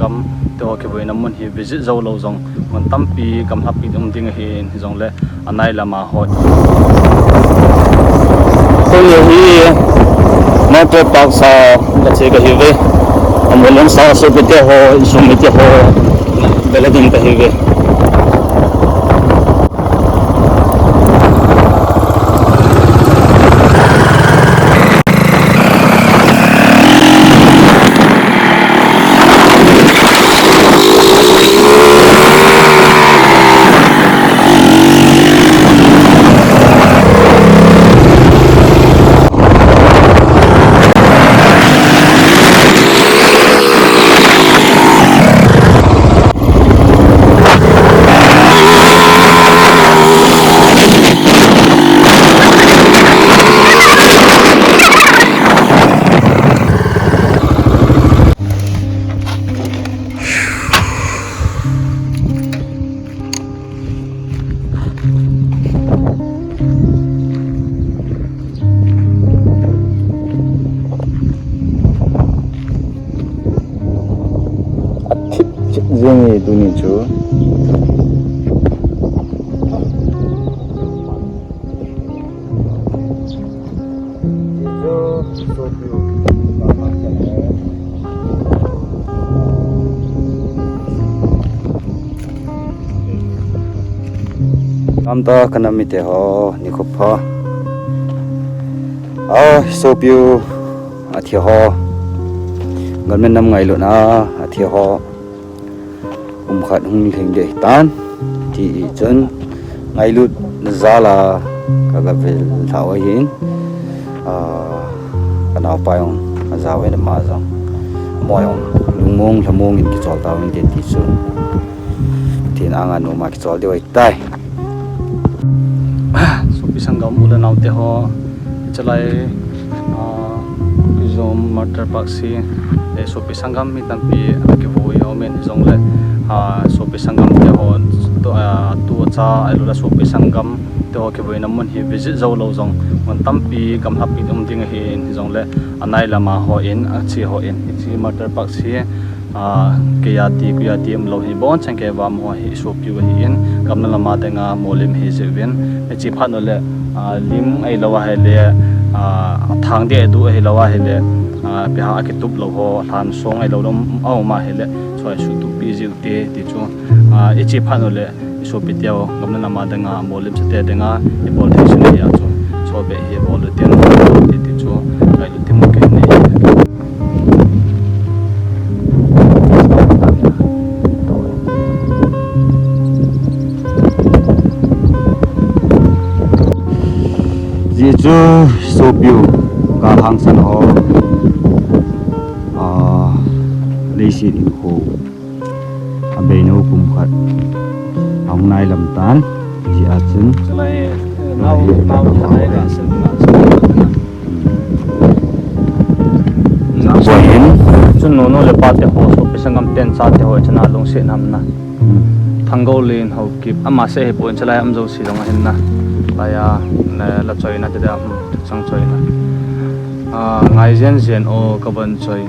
Sangam te ho ke boina mun hi visit zo lo zong mon tampi kam happy ding hi zong le anai lama ho so hi motor park sa la che ka hi ve ambulan sa so pe te ho sum te ho bela din ka hi ve Zengi duni chu amta kanami te ho nikopha Sopi athi ho galmen nam ngai lo na athi ho khat hung lhing de tan ti chen ngai lut zala ka ga vel thawa hin kana payong azawe na ma zang moyong lungmong lamong in ki chol tawin de ti chu tin anga no ma ki chol de wai tai Sopi Sangam ula naute ho chalai zom motor park si Sopi Sangam mi tampi ke voi omen zong le Sopi Sangam te ho tu cha alula Sopi Sangam te ho ke boina mun hi visit zo lo zong mon tampi kam happy ding hi zong le anai lama ho in chi ho in chi motor park si kuyati am lo hi bon changke wa mo hi Sopi wa hi in kam na lama te nga molim hi zevin chi phan le lim ai lawa he le thang de du ai lawa he le piha ke tup lo ho than song ai lo dom au ma he le choi su tu pi jiu te ti chu e chi phan le Sopi teo gamna nama denga molim se te denga e bol these ne ya chu so be he bol te no ti chu kai lu tim ke ne ji chu Sopi ka hang san ho leisi in ho abe no kum khat hong nai lam tan ji a chun chalai nau chalai ga sen na so hin chun no le pa te ho Sopi Sangam ten cha te ho chana long se nam na thanggo lin ho kip ama se he pon chalai am zo si long hin na aya na la choi na te da chang choi na ngai zen o ka ban choi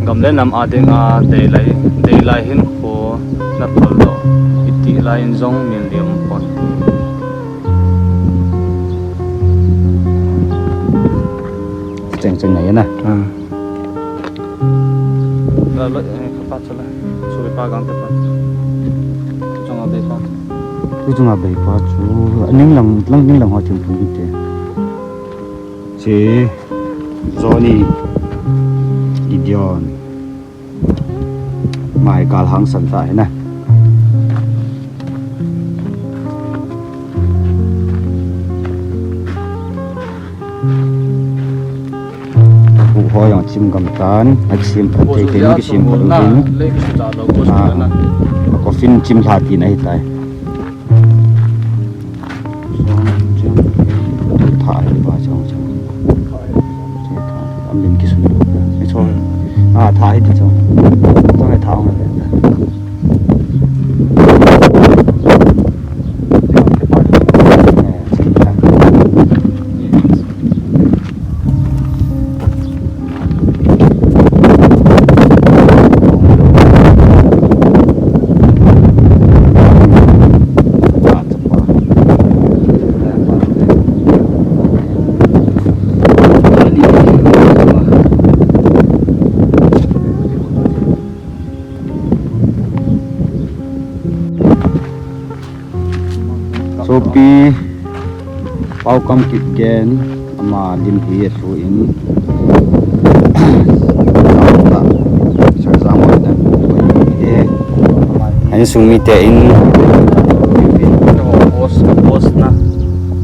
gamle nam ading a de lai hin ko na thol do iti lai in zong min liam pon cheng này na la lo ka pa chala so pa gang te pa chung a be pa chu ning lang ho chung thung te che zoni idion mai kal hang san ta na bu ho yang chim gam tan a chim a te te ni chim ko ding ko fin chim tha ti nai tai thải thì sao có cái thao này Sopi pau kam kit gen ama lim hi thu in anh sung mi te in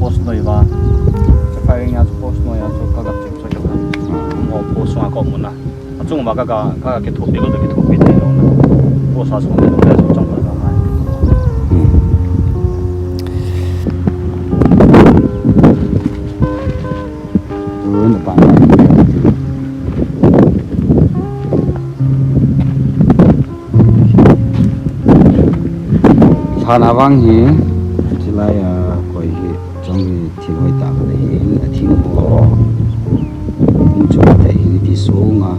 post noi wa cha fa ring ya post noi ya so ka ga chim so ka mo post wa ko mun na chung ma ka ke thop de ko ke thop bi de lo na post sa so me lo so chang ka ma turun depan than awang hi chilai koi hi trong hi thiloi ta ka hi in athing ho in chu te hi ti sunga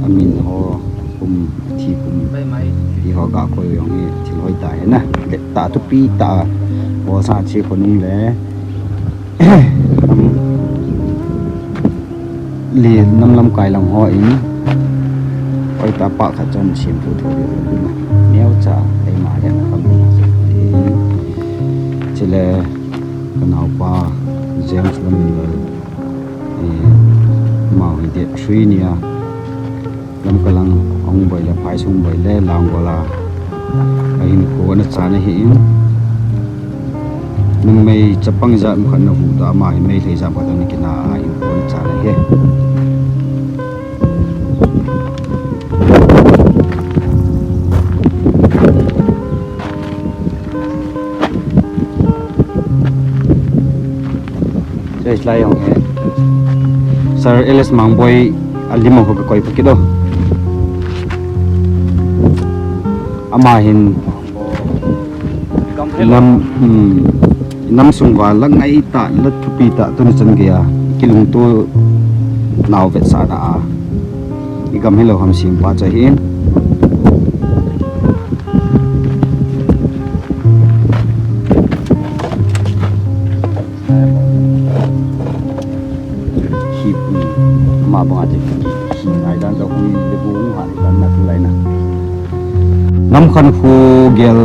amin ho thi hi ho ga koi yong hi thiloi ta he na le ta tu pi ta ho sa chi khonung le li nam lam kai lang ho in oi ta pa kha chan chim thu thu na neo cha ai ma he na kam chile kanau pa James Lamil mau hi de shrinia lam kalang ong bai la phai sung bai le lang gola ai ni ko na cha na hi in nung mai chapang za m khan na hu da ma hi mai thei za ba da ni kina in ko na cha na he lai yong he sir ls mangboy alimo ko koi pakido ama hin nam sungwa langai ta lat pi ta tu chan gya kilung tu naw vet sa da igam hello ham sim pa cha hin ma bang ati hi ngai dan zo hui le bu ha ni dan na lai na nam khan fu gel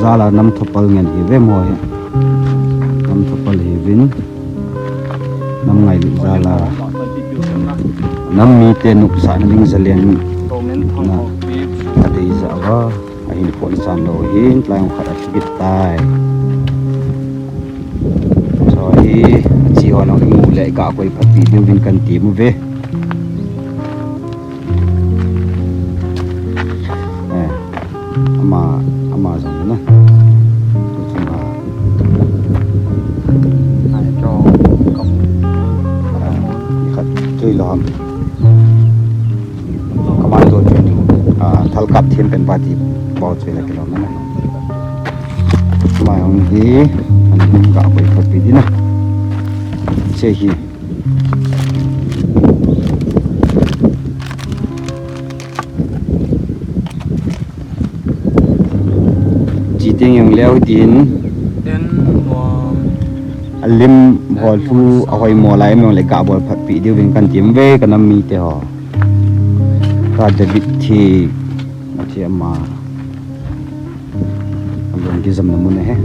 zala nam thopal ngen hi ve mo he nam thopal hi vin nam ngai lu zala nam mi te nuk sa ning zalian na ati za wa ai ni pon san lo hin tlang khat git tai so hi chi ho no mu le ka koi phapi diu vin kan ti mu ve ama zong na chuma ai cho kom khat chui lom commando training thal kap thim pen party bao chui la kilo na mai hong hi an ka koi phapi di na che hi chỉ tiếng yang leo tin lim bol thu ahoi mo lai mo le ka bol phat pi diu vin kan tim ve kan mi te ho ka de bit thi thi ama amon ki zam na mun he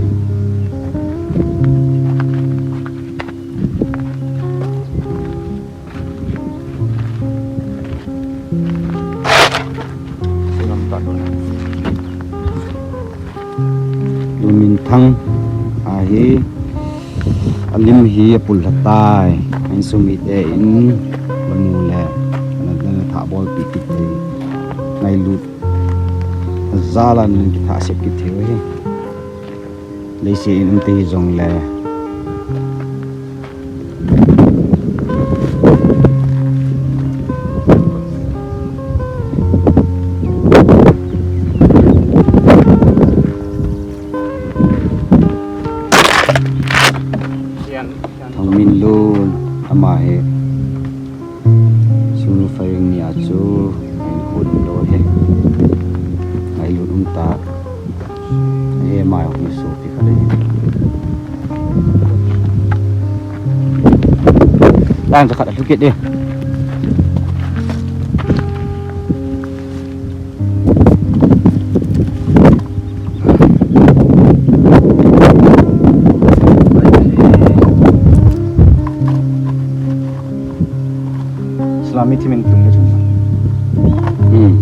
lumin thang hi alim hi pul hatai anh sumi te in lamu le na tha bol pi ti te ngai lut zala nin ki tha sep ki the he le si in te jong le min luôn ama he sunu faring ni achu en khun lo he ai lu ta he mai ho ni so pi khale đang cho khát được kiện đi mi thi mình tung cái chúng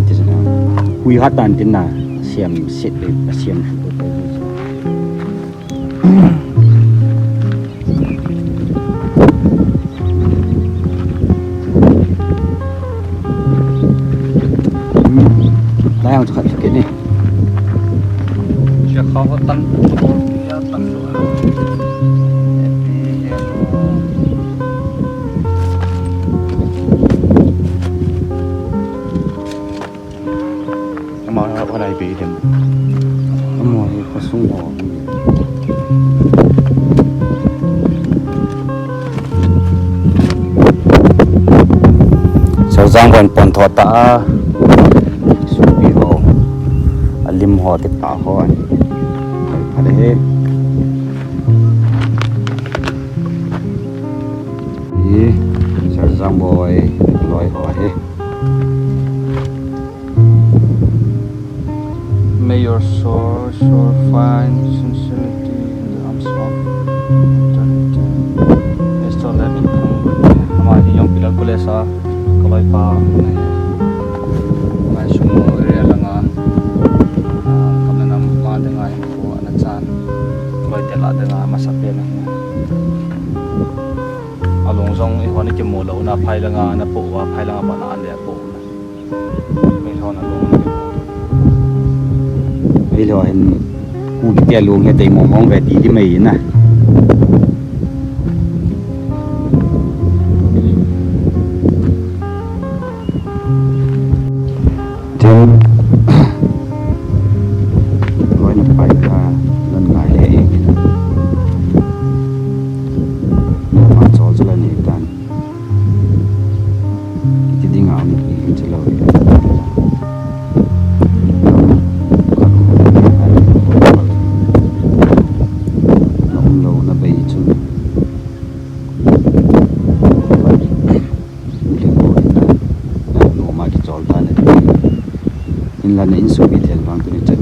thế là hui hát đàn tin là xem xịt để xem đây không chụp cái này sẽ khó tăng tăng mà nó có đây bị điểm mồi có sung bò sau giang còn còn thọ ta Sopi ho lim ho te ta ho ani ada he ye sau giang boy loi ho he may your soul sure find sincerity in the arms of eternity. Esto le bin हमारी yung pilar ko sa kalay pa na may sumo area lang kami na mga nga yung po anatsan kalay tela nga masapya na along zong ihon ni mo law na phai lang na po wa phai lang ba na ande po may hon na long bây giờ hình cu cái tia luồng cái tay mong mong về tí cái mì nè thêm gọi nó phải là lần ngày lễ mà cho là nhẹ tan cái tiếng ảo này cái chữ lời là nên số bị thiệt vang tôi